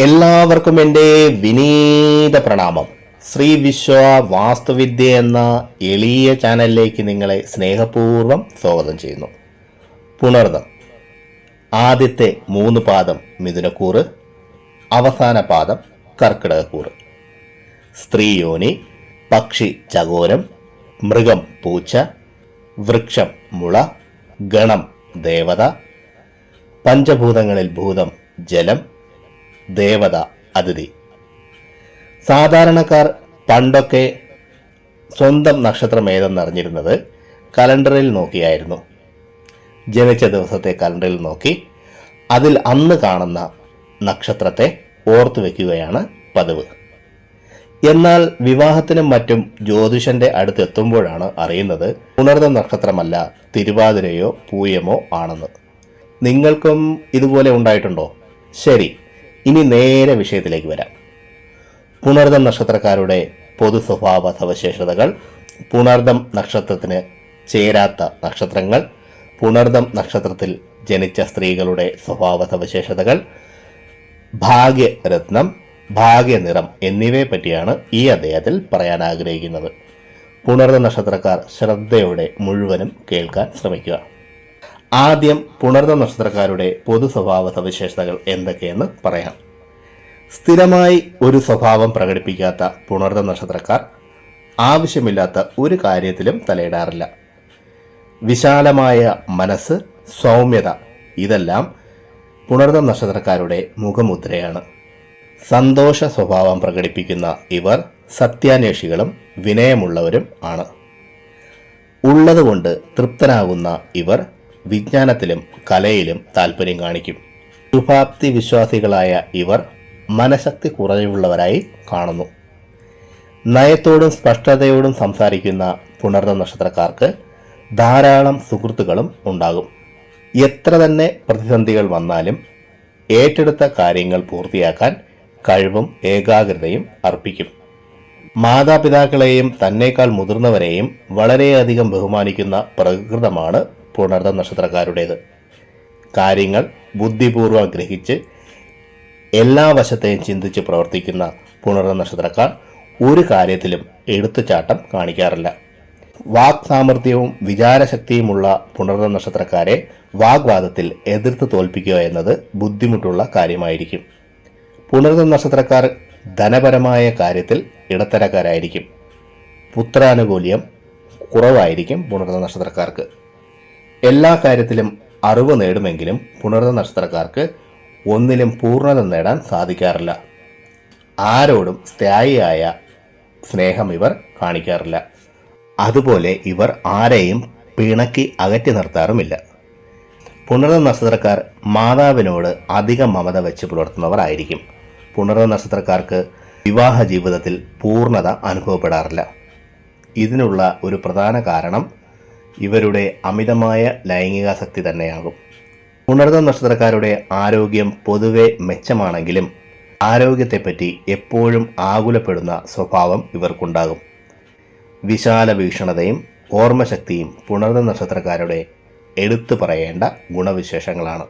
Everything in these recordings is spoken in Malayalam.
എല്ലാവർക്കും എൻ്റെ വിനീത പ്രണാമം. ശ്രീ വിശ്വ വാസ്തുവിദ്യ എന്ന എളിയ ചാനലിലേക്ക് നിങ്ങളെ സ്നേഹപൂർവ്വം സ്വാഗതം ചെയ്യുന്നു. പുണർദം. ആദ്യത്തെ 3 പാദം മിഥുനക്കൂറ്, അവസാന പാദം കർക്കിടകക്കൂറ്. സ്ത്രീയോനി, പക്ഷി ചകോരം, മൃഗം പൂച്ച, വൃക്ഷം മുള, ഗണം ദേവത, പഞ്ചഭൂതങ്ങളിൽ ഭൂതം ജലം, ദേവത അതിഥി. സാധാരണക്കാർ പണ്ടൊക്കെ സ്വന്തം നക്ഷത്രം ഏതെന്നറിഞ്ഞിരുന്നത് കലണ്ടറിൽ നോക്കിയായിരുന്നു. ജനിച്ച ദിവസത്തെ കലണ്ടറിൽ നോക്കി അതിൽ അന്ന് കാണുന്ന നക്ഷത്രത്തെ ഓർത്തു വയ്ക്കുകയാണ് പതിവ്. എന്നാൽ വിവാഹത്തിനും മറ്റും ജ്യോതിഷന്റെ അടുത്തെത്തുമ്പോഴാണ് അറിയുന്നത് പുണർദം നക്ഷത്രമല്ല തിരുവാതിരയോ പൂയമോ ആണെന്ന്. നിങ്ങൾക്കും ഇതുപോലെ ഉണ്ടായിട്ടുണ്ടോ? ശരി, ഇനി നേരെ വിഷയത്തിലേക്ക് വരാം. പുണർദം നക്ഷത്രക്കാരുടെ പൊതു സ്വഭാവ സവിശേഷതകൾ, പുണർദം നക്ഷത്രത്തിന് ചേരാത്ത നക്ഷത്രങ്ങൾ, പുണർദം നക്ഷത്രത്തിൽ ജനിച്ച സ്ത്രീകളുടെ സ്വഭാവ സവിശേഷതകൾ, ഭാഗ്യരത്നം, ഭാഗ്യനിറം എന്നിവയെ പറ്റിയാണ് ഈ അധ്യായത്തിൽ പറയാൻ ആഗ്രഹിക്കുന്നത്. പുണർദം നക്ഷത്രക്കാർ ശ്രദ്ധയോടെ മുഴുവനും കേൾക്കാൻ ശ്രമിക്കുക. ആദ്യം പുണർദം നക്ഷത്രക്കാരുടെ പൊതു സ്വഭാവ സവിശേഷതകൾ എന്തൊക്കെയെന്ന് പറയാം. സ്ഥിരമായി ഒരു സ്വഭാവം പ്രകടിപ്പിക്കാത്ത പുണർദം നക്ഷത്രക്കാർ ആവശ്യമില്ലാത്ത ഒരു കാര്യത്തിലും തലയിടാറില്ല. വിശാലമായ മനസ്സ്, സൗമ്യത ഇതെല്ലാം പുണർദം നക്ഷത്രക്കാരുടെ മുഖമുദ്രയാണ്. സന്തോഷ സ്വഭാവം പ്രകടിപ്പിക്കുന്ന ഇവർ സത്യാന്വേഷികളും വിനയമുള്ളവരും ആണ്. ഉള്ളതുകൊണ്ട് തൃപ്തനാകുന്ന ഇവർ വിജ്ഞാനത്തിലും കലയിലും താല്പര്യം കാണിക്കും. ശുഭാപ്തി വിശ്വാസികളായ ഇവർ മനഃശക്തി കുറവുള്ളവരായി കാണുന്നു. നയത്തോടും സ്പഷ്ടതയോടും സംസാരിക്കുന്ന പുണർദം നക്ഷത്രക്കാർക്ക് ധാരാളം സുഹൃത്തുക്കളും ഉണ്ടാകും. എത്ര തന്നെ പ്രതിസന്ധികൾ വന്നാലും ഏറ്റെടുത്ത കാര്യങ്ങൾ പൂർത്തിയാക്കാൻ കഴിവും ഏകാഗ്രതയും അർപ്പിക്കും. മാതാപിതാക്കളെയും തന്നേക്കാൾ മുതിർന്നവരെയും വളരെയധികം ബഹുമാനിക്കുന്ന പ്രകൃതമാണ് പുണർദം നക്ഷത്രക്കാരുടേത്. കാര്യങ്ങൾ ബുദ്ധിപൂർവ്വം ഗ്രഹിച്ച് എല്ലാ വശത്തെയും ചിന്തിച്ച് പ്രവർത്തിക്കുന്ന പുണർദം നക്ഷത്രക്കാർ ഒരു കാര്യത്തിലും എടുത്തുചാട്ടം കാണിക്കാറില്ല. വാക് സാമർഥ്യവും വിചാരശക്തിയുമുള്ള പുണർദം നക്ഷത്രക്കാരെ വാഗ്വാദത്തിൽ എതിർത്ത് തോൽപ്പിക്കുക എന്നത് ബുദ്ധിമുട്ടുള്ള കാര്യമായിരിക്കും. പുണർദം നക്ഷത്രക്കാർ ധനപരമായ കാര്യത്തിൽ ഇടത്തരക്കാരായിരിക്കും. പുത്രാനുകൂല്യം കുറവായിരിക്കും പുണർദം നക്ഷത്രക്കാർക്ക്. എല്ലാ കാര്യത്തിലും അറിവ് നേടുമെങ്കിലും പുണർദം നക്ഷത്രക്കാർക്ക് ഒന്നിലും പൂർണ്ണത നേടാൻ സാധിക്കാറില്ല. ആരോടും സ്ഥായിയായ സ്നേഹം ഇവർ കാണിക്കാറില്ല. അതുപോലെ ഇവർ ആരെയും പിണക്കി അകറ്റി നിർത്താറുമില്ല. പുണർദം നക്ഷത്രക്കാർ മാതാവിനോട് അധികം മമത വെച്ച് പുലർത്തുന്നവർ ആയിരിക്കും. പുണർദം നക്ഷത്രക്കാർക്ക് വിവാഹ ജീവിതത്തിൽ പൂർണ്ണത അനുഭവപ്പെടാറില്ല. ഇതിനുള്ള ഒരു പ്രധാന കാരണം ഇവരുടെ അമിതമായ ലൈംഗികാസക്തി തന്നെയാകും. പുണർദം നക്ഷത്രക്കാരുടെ ആരോഗ്യം പൊതുവെ മെച്ചമാണെങ്കിലും ആരോഗ്യത്തെപ്പറ്റി എപ്പോഴും ആകുലപ്പെടുന്ന സ്വഭാവം ഇവർക്കുണ്ടാകും. വിശാല വീക്ഷണതയും ഓർമ്മശക്തിയും പുണർദം നക്ഷത്രക്കാരുടെ എടുത്തു പറയേണ്ട ഗുണവിശേഷങ്ങളാണ്.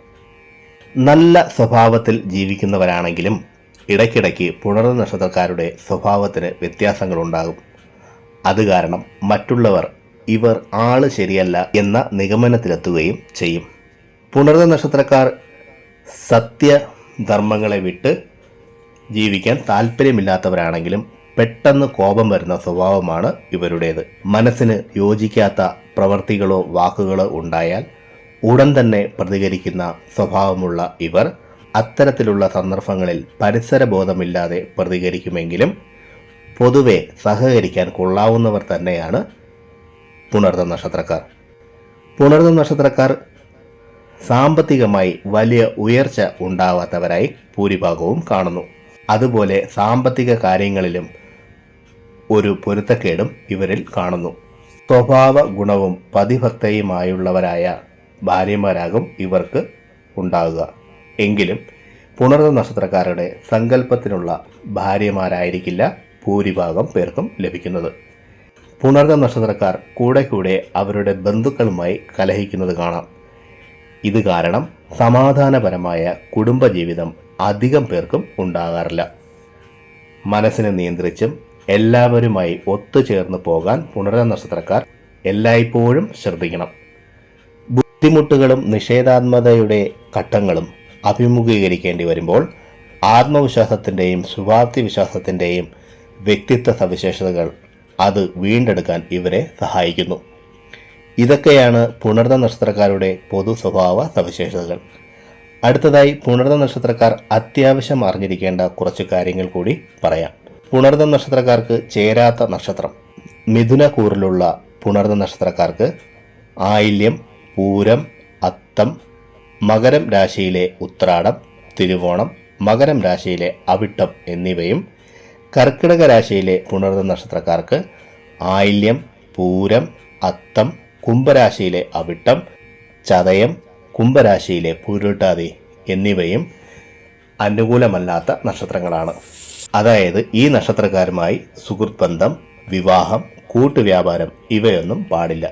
നല്ല സ്വഭാവത്തിൽ ജീവിക്കുന്നവരാണെങ്കിലും ഇടയ്ക്കിടയ്ക്ക് പുണർദം നക്ഷത്രക്കാരുടെ സ്വഭാവത്തിന് വ്യത്യാസങ്ങളുണ്ടാകും. അത് കാരണം മറ്റുള്ളവർ ഇവർ ആള് ശരിയല്ല എന്ന നിഗമനത്തിലെത്തുകയും ചെയ്യും. പുണർദം നക്ഷത്രക്കാർ സത്യധർമ്മങ്ങളെ വിട്ട് ജീവിക്കാൻ താല്പര്യമില്ലാത്തവരാണെങ്കിലും പെട്ടെന്ന് കോപം വരുന്ന സ്വഭാവമാണ് ഇവരുടേത്. മനസ്സിന് യോജിക്കാത്ത പ്രവൃത്തികളോ വാക്കുകളോ ഉണ്ടായാൽ ഉടൻ തന്നെ പ്രതികരിക്കുന്ന സ്വഭാവമുള്ള ഇവർ അത്തരത്തിലുള്ള സന്ദർഭങ്ങളിൽ പരിസരബോധമില്ലാതെ പ്രതികരിക്കുമെങ്കിലും പൊതുവെ സഹകരിക്കാൻ കൊള്ളാവുന്നവർ തന്നെയാണ് പുണർദം നക്ഷത്രക്കാർ. പുണർദം നക്ഷത്രക്കാർ സാമ്പത്തികമായി വലിയ ഉയർച്ച ഉണ്ടാവാത്തവരായി ഭൂരിഭാഗവും കാണുന്നു. അതുപോലെ സാമ്പത്തിക കാര്യങ്ങളിലും ഒരു പൊരുത്തക്കേടും ഇവരിൽ കാണുന്നു. സ്വഭാവ ഗുണവും പതിഭക്തയുമായുള്ളവരായ ഭാര്യമാരാകും ഇവർക്ക് ഉണ്ടാകുക. എങ്കിലും പുണർദം നക്ഷത്രക്കാരുടെ സങ്കല്പത്തിനുള്ള ഭാര്യമാരായിരിക്കില്ല ഭൂരിഭാഗം പേർക്കും ലഭിക്കുന്നത്. പുണർദം നക്ഷത്രക്കാർ കൂടെ അവരുടെ ബന്ധുക്കളുമായി കലഹിക്കുന്നത് കാണാം. ഇത് കാരണം സമാധാനപരമായ കുടുംബജീവിതം അധികം പേർക്കും ഉണ്ടാകാറില്ല. മനസ്സിനെ നിയന്ത്രിച്ചും എല്ലാവരുമായി ഒത്തുചേർന്ന് പോകാൻ പുണർദ നക്ഷത്രക്കാർ എല്ലായ്പ്പോഴും ശ്രദ്ധിക്കണം. ബുദ്ധിമുട്ടുകളും നിഷേധാത്മകതയുടെ ഘട്ടങ്ങളും അഭിമുഖീകരിക്കേണ്ടി വരുമ്പോൾ ആത്മവിശ്വാസത്തിൻ്റെയും ശുഭാപ്തി വിശ്വാസത്തിൻ്റെയും വ്യക്തിത്വ സവിശേഷതകൾ അത് വീണ്ടെടുക്കാൻ ഇവരെ സഹായിക്കുന്നു. ഇതൊക്കെയാണ് പുണർദ നക്ഷത്രക്കാരുടെ പൊതു സ്വഭാവ സവിശേഷതകൾ. അടുത്തതായി പുണർദ നക്ഷത്രക്കാർ അത്യാവശ്യം അറിഞ്ഞിരിക്കേണ്ട കുറച്ച് കാര്യങ്ങൾ കൂടി പറയാം. പുണർദ നക്ഷത്രക്കാർക്ക് ചേരാത്ത നക്ഷത്രം. മിഥുന കൂറിലുള്ള പുണർദ നക്ഷത്രക്കാർക്ക് ആയില്യം, പൂരം, അത്തം, മകരം രാശിയിലെ ഉത്രാടം, തിരുവോണം, മകരം രാശിയിലെ അവിട്ടം എന്നിവയും, കർക്കിടക രാശിയിലെ പുണർദ നക്ഷത്രക്കാർക്ക് ആയില്യം, പൂരം, അത്തം, കുംഭരാശിയിലെ അവിട്ടം, ചതയം, കുംഭരാശിയിലെ പൂരുട്ടാതി എന്നിവയും അനുകൂലമല്ലാത്ത നക്ഷത്രങ്ങളാണ്. അതായത് ഈ നക്ഷത്രക്കാരുമായി സുഹൃത്ത് ബന്ധം, വിവാഹം, കൂട്ടുവ്യാപാരം ഇവയൊന്നും പാടില്ല.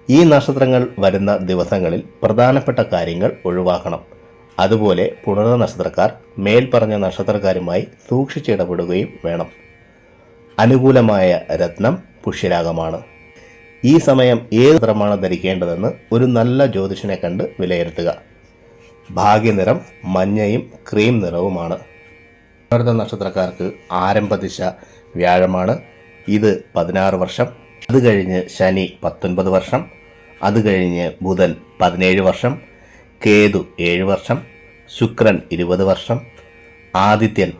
ഈ നക്ഷത്രങ്ങൾ വരുന്ന ദിവസങ്ങളിൽ പ്രധാനപ്പെട്ട കാര്യങ്ങൾ ഒഴിവാക്കണം. അതുപോലെ പുണർദ നക്ഷത്രക്കാർ മേൽപ്പറഞ്ഞ നക്ഷത്രക്കാരുമായി സൂക്ഷിച്ചിടപെടുകയും വേണം. അനുകൂലമായ രത്നം പുഷ്യരാഗമാണ്. ഈ സമയം ഏത് നിറമാണ് ധരിക്കേണ്ടതെന്ന് ഒരു നല്ല ജ്യോതിഷനെ കണ്ട് വിലയിരുത്തുക. ഭാഗ്യനിറം മഞ്ഞയും ക്രീം നിറവുമാണ്. പുണർദ നക്ഷത്രക്കാർക്ക് ആരംഭദിശ വ്യാഴമാണ്. ഇത് 16 വർഷം. അത് കഴിഞ്ഞ് ശനി 19 വർഷം. അത് കഴിഞ്ഞ് ബുധൻ 17 വർഷം. കേതു 7 വർഷം. ശുക്രൻ 20 വർഷം. ആദിത്യൻ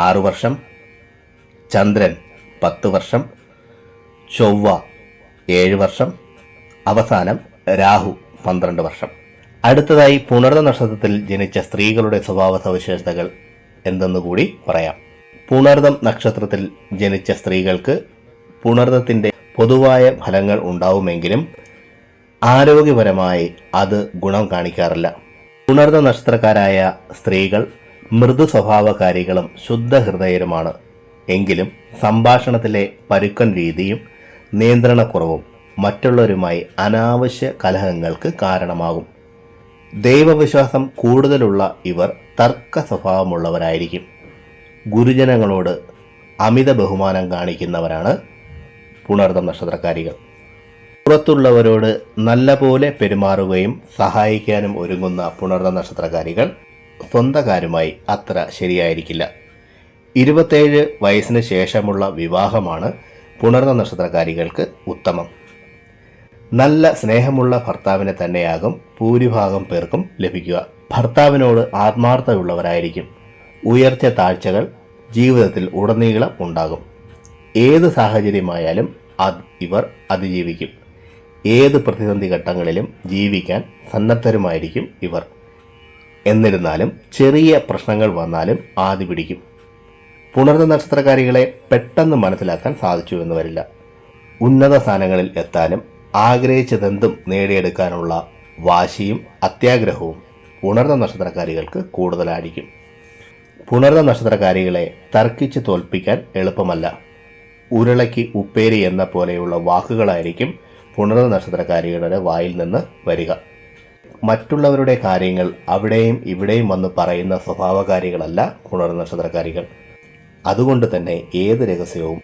6 വർഷം. ചന്ദ്രൻ 10 വർഷം. ചൊവ്വ 7 വർഷം. അവസാനം രാഹു 12 വർഷം. അടുത്തതായി പുണർദ നക്ഷത്രത്തിൽ ജനിച്ച സ്ത്രീകളുടെ സ്വഭാവ സവിശേഷതകൾ എന്തെന്നുകൂടി പറയാം. പുണർദം നക്ഷത്രത്തിൽ ജനിച്ച സ്ത്രീകൾക്ക് പുണർദത്തിൻ്റെ പൊതുവായ ഫലങ്ങൾ ഉണ്ടാവുമെങ്കിലും ആരോഗ്യപരമായി അത് ഗുണം കാണിക്കാറില്ല. പുണർദ നക്ഷത്രക്കാരായ സ്ത്രീകൾ മൃദു സ്വഭാവകാരികളും ശുദ്ധഹൃദയരുമാണ്. എങ്കിലും സംഭാഷണത്തിലെ പരുക്കൻ രീതിയും നിയന്ത്രണക്കുറവും മറ്റുള്ളവരുമായി അനാവശ്യ കലഹങ്ങൾക്ക് കാരണമാകും. ദൈവവിശ്വാസം കൂടുതലുള്ള ഇവർ തർക്ക സ്വഭാവമുള്ളവരായിരിക്കും. ഗുരുജനങ്ങളോട് അമിത ബഹുമാനം കാണിക്കുന്നവരാണ് പുണർദം നക്ഷത്രക്കാരികൾ. പുറത്തുള്ളവരോട് നല്ലപോലെ പെരുമാറുകയും സഹായിക്കാനും ഒരുങ്ങുന്ന പുണർദ നക്ഷത്രക്കാരികൾ സ്വന്തക്കാരുമായി അത്ര ശരിയായിരിക്കില്ല. 27 വയസ്സിന് ശേഷമുള്ള വിവാഹമാണ് പുണർദ നക്ഷത്രക്കാരികൾക്ക് ഉത്തമം. നല്ല സ്നേഹമുള്ള ഭർത്താവിനെ തന്നെയാകും ഭൂരിഭാഗം പേർക്കും ലഭിക്കുക. ഭർത്താവിനോട് ആത്മാർത്ഥതയുള്ളവരായിരിക്കും. ഉയർച്ച താഴ്ചകൾ ജീവിതത്തിൽ ഉടനീളം ഉണ്ടാകും. ഏത് സാഹചര്യമായാലും ഇവർ അതിജീവിക്കും. ഏത് പ്രതിസന്ധി ഘട്ടങ്ങളിലും ജീവിക്കാൻ സന്നദ്ധരുമായിരിക്കും ഇവർ. എന്നിരുന്നാലും ചെറിയ പ്രശ്നങ്ങൾ വന്നാലും ആദി പിടിക്കും. പുണർദ നക്ഷത്രക്കാരികളെ പെട്ടെന്ന് മനസ്സിലാക്കാൻ സാധിച്ചു എന്ന് വരില്ല. ഉന്നത സ്ഥാനങ്ങളിൽ എത്താനും ആഗ്രഹിച്ചതെന്തും നേടിയെടുക്കാനുള്ള വാശിയും അത്യാഗ്രഹവും പുണർദ നക്ഷത്രക്കാരികൾക്ക് കൂടുതലായിരിക്കും. പുണർദ നക്ഷത്രക്കാരികളെ തർക്കിച്ച് തോൽപ്പിക്കാൻ എളുപ്പമല്ല. ഉരുളയ്ക്ക് ഉപ്പേരി എന്ന പോലെയുള്ള വാക്കുകളായിരിക്കും പുണർദ നക്ഷത്രക്കാരികളുടെ വായിൽ നിന്ന് വരിക. മറ്റുള്ളവരുടെ കാര്യങ്ങൾ അവിടെയും ഇവിടെയും വന്ന് പറയുന്ന സ്വഭാവകാരികളല്ല പുണർദ നക്ഷത്രക്കാരികൾ. അതുകൊണ്ട് തന്നെ ഏത് രഹസ്യവും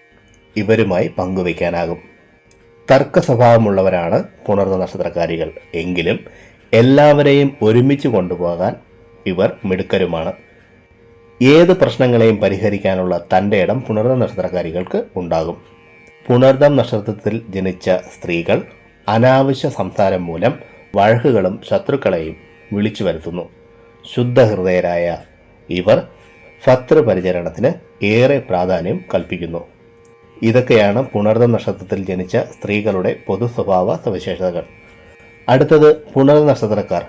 ഇവരുമായി പങ്കുവയ്ക്കാനാകും. തർക്ക സ്വഭാവമുള്ളവരാണ് പുണർദ നക്ഷത്രക്കാരികൾ. എങ്കിലും എല്ലാവരെയും ഒരുമിച്ച് കൊണ്ടുപോകാൻ ഇവർ മിടുക്കരുമാണ്. ഏത് പ്രശ്നങ്ങളെയും പരിഹരിക്കാനുള്ള തൻ്റെ ഇടം പുണർദ നക്ഷത്രക്കാരികൾക്ക് ഉണ്ടാകും. പുണർദം നക്ഷത്രത്തിൽ ജനിച്ച സ്ത്രീകൾ അനാവശ്യ സംസാരം മൂലം വഴക്കുകളും ശത്രുക്കളെയും വിളിച്ചു വരുത്തുന്നു. ശുദ്ധഹൃദയരായ ഇവർ ശത്രുപരിചരണത്തിന് ഏറെ പ്രാധാന്യം കൽപ്പിക്കുന്നു. ഇതൊക്കെയാണ് പുണർദം നക്ഷത്രത്തിൽ ജനിച്ച സ്ത്രീകളുടെ പൊതു സ്വഭാവ സവിശേഷതകൾ. അടുത്തത് പുണർദ നക്ഷത്രക്കാർ,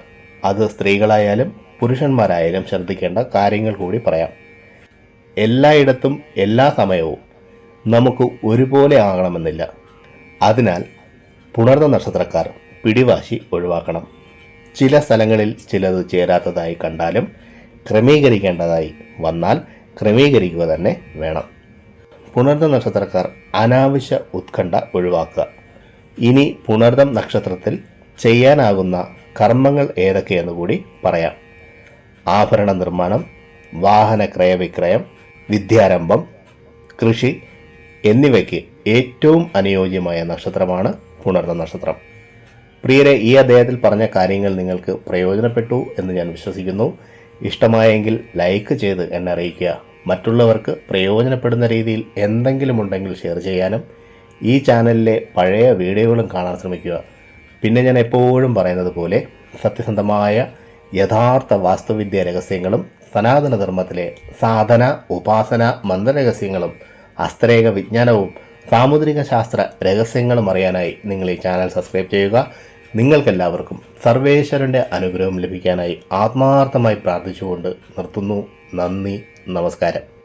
അത് സ്ത്രീകളായാലും പുരുഷന്മാരായാലും ശ്രദ്ധിക്കേണ്ട കാര്യങ്ങൾ കൂടി പറയാം. എല്ലായിടത്തും എല്ലാ സമയവും നമുക്ക് ഒരുപോലെ ആകണമെന്നില്ല. അതിനാൽ പുണർദ നക്ഷത്രക്കാർ പിടിവാശി ഒഴിവാക്കണം. ചില സ്ഥലങ്ങളിൽ ചിലത് ചേരാത്തതായി കണ്ടാലും ക്രമീകരിക്കേണ്ടതായി വന്നാൽ ക്രമീകരിക്കുക തന്നെ വേണം. പുണർദ നക്ഷത്രക്കാർ അനാവശ്യ ഉത്കണ്ഠ ഒഴിവാക്കുക. ഇനി പുണർദം നക്ഷത്രത്തിൽ ചെയ്യാനാകുന്ന കർമ്മങ്ങൾ ഏതൊക്കെയെന്ന് കൂടി പറയാം. ആഭരണ നിർമ്മാണം, വാഹന ക്രയവിക്രയം, വിദ്യാരംഭം, കൃഷി എന്നിവയ്ക്ക് ഏറ്റവും അനുയോജ്യമായ നക്ഷത്രമാണ് പുണർന്ന നക്ഷത്രം. പ്രിയരെ, ഈ അദ്ദേഹത്തിൽ പറഞ്ഞ കാര്യങ്ങൾ നിങ്ങൾക്ക് പ്രയോജനപ്പെട്ടു എന്ന് ഞാൻ വിശ്വസിക്കുന്നു. ഇഷ്ടമായെങ്കിൽ ലൈക്ക് ചെയ്ത് എന്നെ അറിയിക്കുക. മറ്റുള്ളവർക്ക് പ്രയോജനപ്പെടുന്ന രീതിയിൽ എന്തെങ്കിലും ഉണ്ടെങ്കിൽ ഷെയർ ചെയ്യാനും ഈ ചാനലിലെ പഴയ വീഡിയോകളും കാണാൻ ശ്രമിക്കുക. പിന്നെ ഞാൻ എപ്പോഴും പറയുന്നത് പോലെ സത്യസന്ധമായ യഥാർത്ഥ വാസ്തുവിദ്യ രഹസ്യങ്ങളും സനാതന ധർമ്മത്തിലെ സാധന, ഉപാസന, മന്ത്രരഹസ്യങ്ങളും ഹസ്തരേഖ വിജ്ഞാനവും സാമുദ്രിക ശാസ്ത്ര രഹസ്യങ്ങളും അറിയാനായി നിങ്ങൾ ഈ ചാനൽ സബ്സ്ക്രൈബ് ചെയ്യുക. നിങ്ങൾക്കെല്ലാവർക്കും സർവേശ്വരൻ്റെ അനുഗ്രഹം ലഭിക്കാനായി ആത്മാർത്ഥമായി പ്രാർത്ഥിച്ചുകൊണ്ട് നിർത്തുന്നു. നന്ദി, നമസ്കാരം.